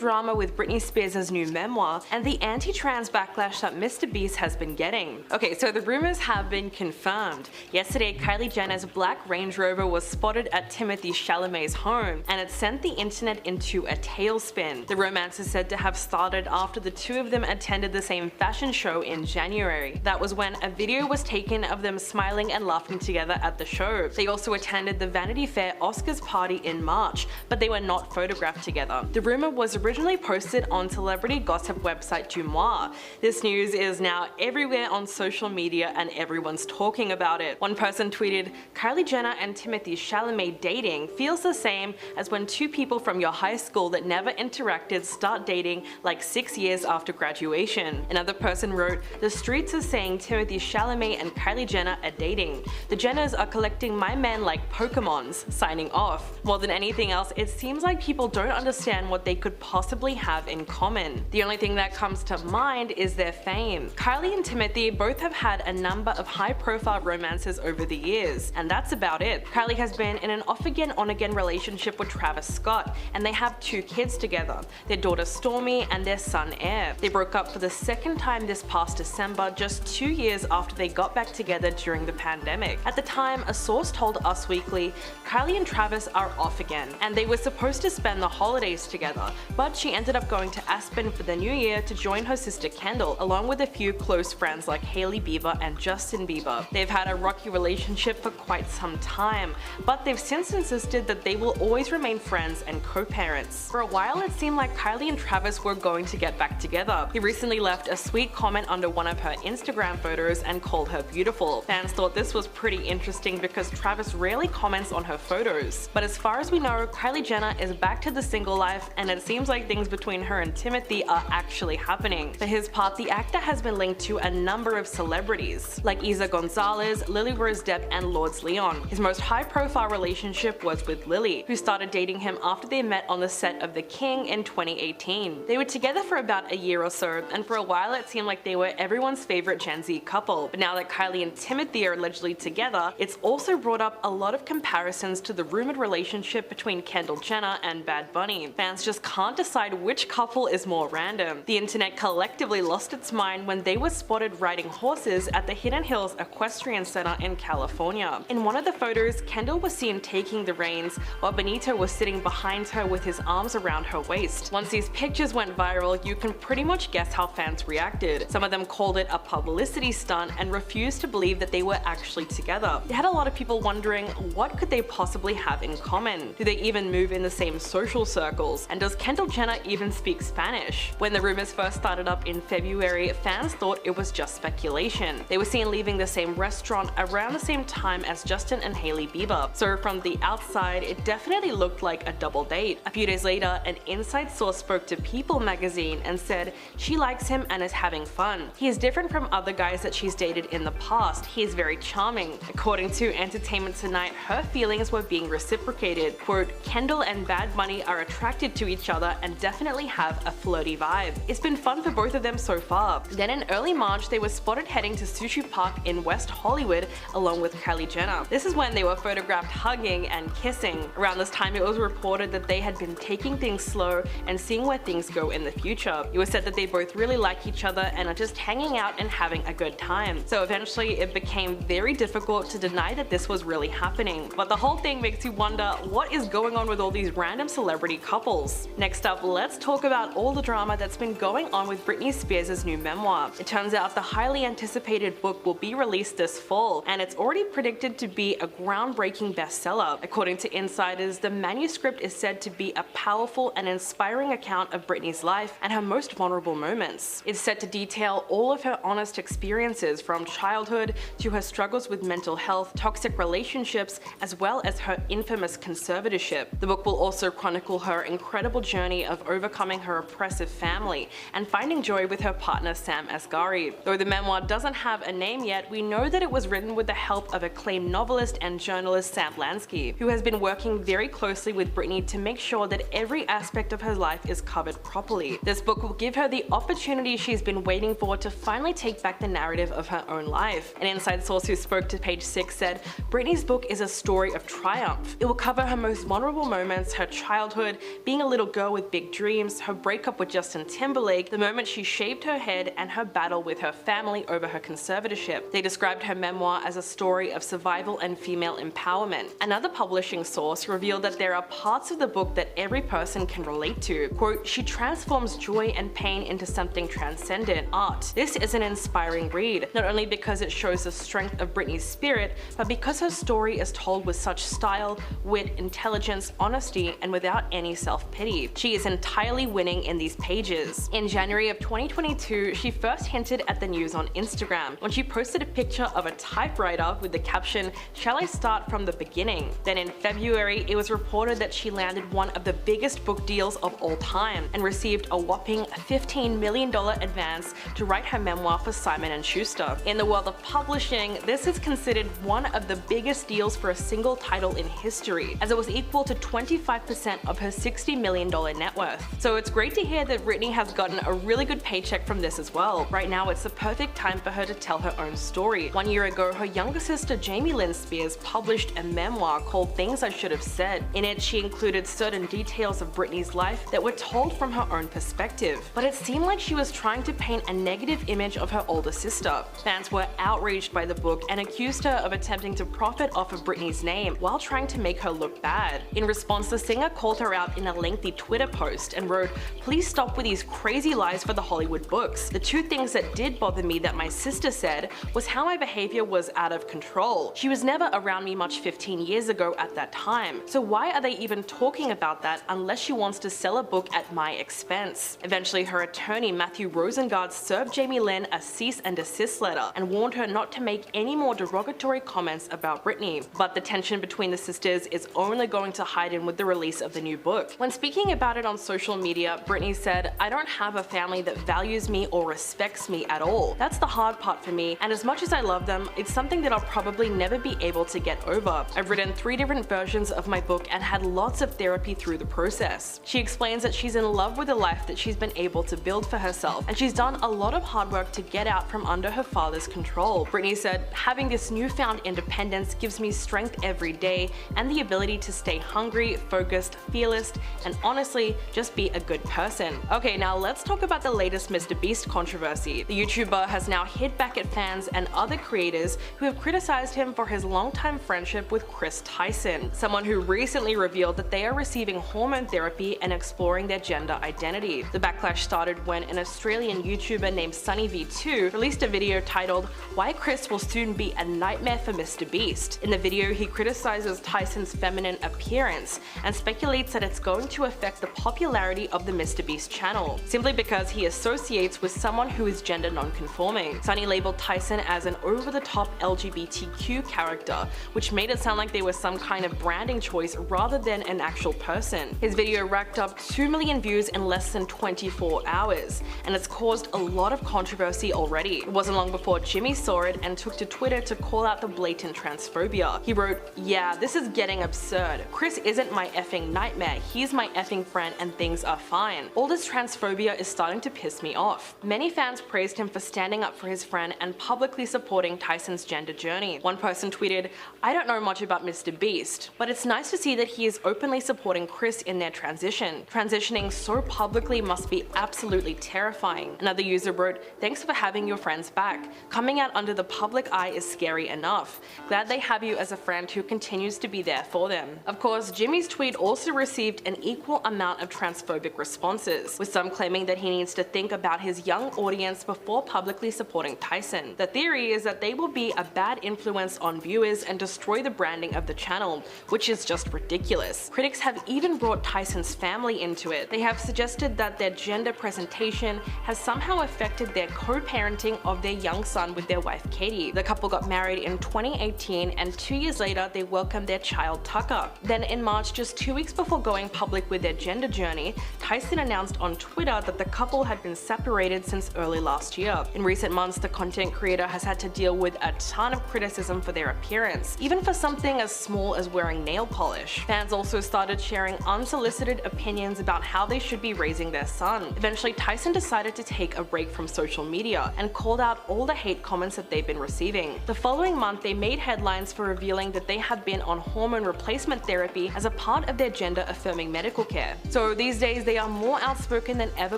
drama with Britney Spears' new memoir and the anti-trans backlash that MrBeast has been getting. Okay, so the rumors have been confirmed. Yesterday, Kylie Jenner's black Range Rover was spotted at Timothee Chalamet's home, and it sent the internet into a tailspin. The romance is said to have started after the two of them attended the same fashion show in January. That was when a video was taken of them smiling and laughing together at the show. They also attended the Vanity Fair Oscars party in March, but they were not photographed together. The rumor was originally posted on celebrity gossip website MEMOIR. This news is now everywhere on social media and everyone's talking about it. One person tweeted, "Kylie Jenner and Timothee Chalamet dating feels the same as when two people from your high school that never interacted start dating like 6 years after graduation." Another person wrote, "The streets are saying Timothee Chalamet and Kylie Jenner are dating. The Jenners are collecting my men like Pokemons, signing off." More than anything else, it seems like people don't understand what they could possibly have in common. The only thing that comes to mind is their fame. Kylie and Timothee both have had a number of high-profile romances over the years, and that's about it. Kylie has been in an off-again, on-again relationship with Travis Scott, and they have 2 kids together, their daughter Stormi and their son Air. They broke up for the second time this past December, just 2 years after they got back together during the pandemic. At the time, a source told Us Weekly, Kylie and Travis are off again, and they were supposed to spend the holidays together, but she ended up going to Aspen for the new year to join her sister Kendall, along with a few close friends like Hailey Bieber and Justin Bieber. They've had a rocky relationship for quite some time, but they've since insisted that they will always remain friends and co-parents. For a while, it seemed like Kylie and Travis were going to get back together. He recently left a sweet comment under one of her Instagram photos and called her beautiful. Fans thought this was pretty interesting because Travis rarely comments on her photos. But as far as we know, Kylie Jenner is back to the single life, and it seems like things between her and Timothee are actually happening. For his part, the actor has been linked to a number of celebrities, like Isa Gonzalez, Lily Rose Depp, and Lourdes Leon. His most high-profile relationship was with Lily, who started dating him after they met on the set of The King in 2018. They were together for about a year or so, and for a while it seemed like they were everyone's favorite Gen Z couple. But now that Kylie and Timothee are allegedly together, it's also brought up a lot of comparisons to the rumored relationship between Kendall Jenner and Bad Bunny. Fans just can't decide which couple is more random. The internet collectively lost its mind when they were spotted riding horses at the Hidden Hills Equestrian Center in California. In one of the photos, Kendall was seen taking the reins, while Benito was sitting behind her with his arms around her waist. Once these pictures went viral, you can pretty much guess how fans reacted. Some of them called it a publicity stunt and refused to believe that they were actually together. It had a lot of people wondering, what could they possibly have in common? Do they even move in the same social circles? And does Kendall Jenner even speak Spanish? When the rumors first started up in February, fans thought it was just speculation. They were seen leaving the same restaurant around the same time as Justin and Hailey Bieber, so from the outside, it definitely looked like a double date. A few days later, an inside source spoke to People magazine and said she likes him and is having fun. He is different from other guys that she's dated in the past. He is very charming. According to Entertainment Tonight, her feelings were being reciprocated. Quote, Kendall and Bad Bunny are attracted to each other and definitely have a flirty vibe. It's been fun for both of them so far. Then in early March, they were spotted heading to Sushi Park in West Hollywood along with Kylie Jenner. This is when they were photographed hugging and kissing. Around this time, it was reported that they had been taking things slow and seeing where things go in the future. It was said that they both really like each other and are just hanging out and having a good time. So eventually, it became very difficult to deny that this was really happening. But the whole thing makes you wonder, what is going on with all these random celebrity couples? Next up, let's talk about all the drama that's been going on with Britney Spears' new memoir. It turns out the highly anticipated book will be released this fall, and it's already predicted to be a groundbreaking bestseller. According to insiders, the manuscript is said to be a powerful and inspiring account of Britney's life and her most vulnerable moments. It's set to detail all of her honest experiences from childhood to her struggles with mental health, toxic relationships, as well as her infamous conservatorship. The book will also chronicle her incredible journey of overcoming her oppressive family and finding joy with her partner Sam Asghari. Though the memoir doesn't have a name yet, we know that it was written with the help of acclaimed novelist and journalist Sam Lansky, who has been working very closely with Britney to make sure that every aspect of her life is covered properly. This book will give her the opportunity she's been waiting for to finally take back the narrative of her own life. An inside source who spoke to Page 6 said, Britney's book is a story of triumph. It will cover her most vulnerable moments, her childhood, being a little girl with big dreams, her breakup with Justin Timberlake, the moment she shaved her head, and her battle with her family over her conservatorship. They described her memoir as a story of survival and female empowerment. Another publishing source revealed that there are parts of the book that every person can relate to. Quote, "She transforms joy and pain into something transcendent, art. This is an inspiring read, not only because it shows the strength of Britney's spirit, but because her story is told with such style, wit, intelligence, honesty, and without any self-pity. She is entirely winning in these pages." In January of 2022, she first hinted at the news on Instagram when she posted a picture of a typewriter with the caption, "Shall I start from the beginning?" Then in February, it was reported that she landed one of the biggest book deals of all time and received a whopping $15 million advance to write her memoir for Simon & Schuster. In the world of publishing, this is considered one of the biggest deals for a single title in history, as it was equal to 25% of her $60 million net worth. So it's great to hear that Britney has gotten a really good paycheck from this as well. Right now, it's the perfect time for her to tell her own story. 1 year ago, her younger sister Jamie Lynn Spears published a memoir called Things I Should Have Said. In it, she included certain details of Britney's life that were told from her own perspective. But it seemed like she was trying to paint a negative image of her older sister. Fans were outraged by the book and accused her of attempting to profit off of Britney's name while trying to make her look bad. In response, the singer called her out in a lengthy Twitter post and wrote, "Please stop with these crazy lies for the Hollywood books. The two things that did bother me that my sister said was how my behavior was out of control. She was never around me much 15 years ago at that time. So why are they even talking about that unless she wants to sell a book at my expense?" Eventually, her attorney Matthew Rosengard served Jamie Lynn a cease and desist letter and warned her not to make any more derogatory comments about Britney. But the tension between the sisters is only going to heighten with the release of the new book. When speaking about it on social media, Britney said, "I don't have a family that values me or respects me at all. That's the hard part for me, and as much as I love them, it's something that I'll probably never be able to get over. I've written 3 different versions of my book and had lots of therapy through the process." She explains that she's in love with the life that she's been able to build for herself, and she's done a lot of hard work to get out from under her father's control. Britney said, "Having this newfound independence gives me strength every day and the ability to stay hungry, focused, fearless, and honestly, just be a good person." Okay, now let's talk about the latest MrBeast controversy. The YouTuber has now hit back at fans and other creators who have criticized him for his longtime friendship with Chris Tyson, someone who recently revealed that they are receiving hormone therapy and exploring their gender identity. The backlash started when an Australian YouTuber named SunnyV2 released a video titled "Why Chris Will Soon Be a Nightmare for MrBeast." In the video, he criticizes Tyson's feminine appearance and speculates that it's going to affect the popularity of the MrBeast channel, simply because he associates with someone who is gender non-conforming. Sunny labeled Tyson as an over-the-top LGBTQ character, which made it sound like they were some kind of branding choice rather than an actual person. His video racked up 2 million views in less than 24 hours, and it's caused a lot of controversy already. It wasn't long before Jimmy saw it and took to Twitter to call out the blatant transphobia. He wrote, "Yeah, this is getting absurd. Chris isn't my effing nightmare, he's my effing friend and things are fine. All this transphobia is starting to piss me off." Many fans praised him for standing up for his friend and publicly supporting Tyson's gender journey. One person tweeted, "I don't know much about MrBeast, but it's nice to see that he is openly supporting Chris in their transition. Transitioning so publicly must be absolutely terrifying." Another user wrote, "Thanks for having your friends back. Coming out under the public eye is scary enough. Glad they have you as a friend who continues to be there for them." Of course, Jimmy's tweet also received an equal amount of transphobic responses, with some claiming that he needs to think about his young audience before publicly supporting Tyson. The theory is that they will be a bad influence on viewers and destroy the branding of the channel, which is just ridiculous. Critics have even brought Tyson's family into it. They have suggested that their gender presentation has somehow affected their co-parenting of their young son with their wife Katie. The couple got married in 2018 and 2 years later they welcomed their child Tucker. Then in March, just 2 weeks before going public with their gender journey, Tyson announced on Twitter that the couple had been separated since early last year. In recent months, the content creator has had to deal with a ton of criticism for their appearance, even for something as small as wearing nail polish. Fans also started sharing unsolicited opinions about how they should be raising their son. Eventually, Tyson decided to take a break from social media and called out all the hate comments that they've been receiving. The following month, they made headlines for revealing that they had been on hormone replacement therapy as a part of their gender-affirming medical care. So these days they are more outspoken than ever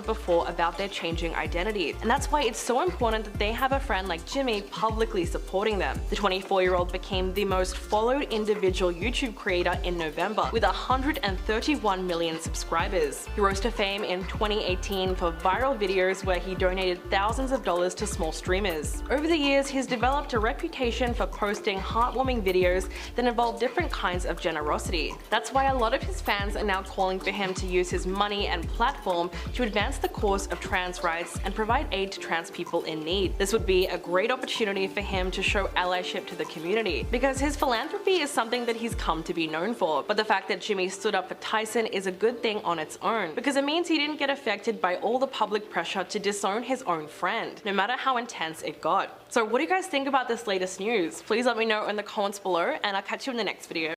before about their changing identity, and that's why it's so important that they have a friend like Jimmy publicly supporting them. The 24-year-old became the most followed individual YouTube creator in November with 131 million subscribers. He rose to fame in 2018 for viral videos where he donated thousands of dollars to small streamers. Over the years, he's developed a reputation for posting heartwarming videos that involve different kinds of generosity. That's why a lot of his fans are now calling for him to use his money and platform to advance the cause of trans rights and provide aid to trans people in need. This would be a great opportunity for him to show allyship to the community, because his philanthropy is something that he's come to be known for. But the fact that Jimmy stood up for Tyson is a good thing on its own, because it means he didn't get affected by all the public pressure to disown his own friend, no matter how intense it got. So what do you guys think about this latest news? Please let me know in the comments below, and I'll catch you in the next video.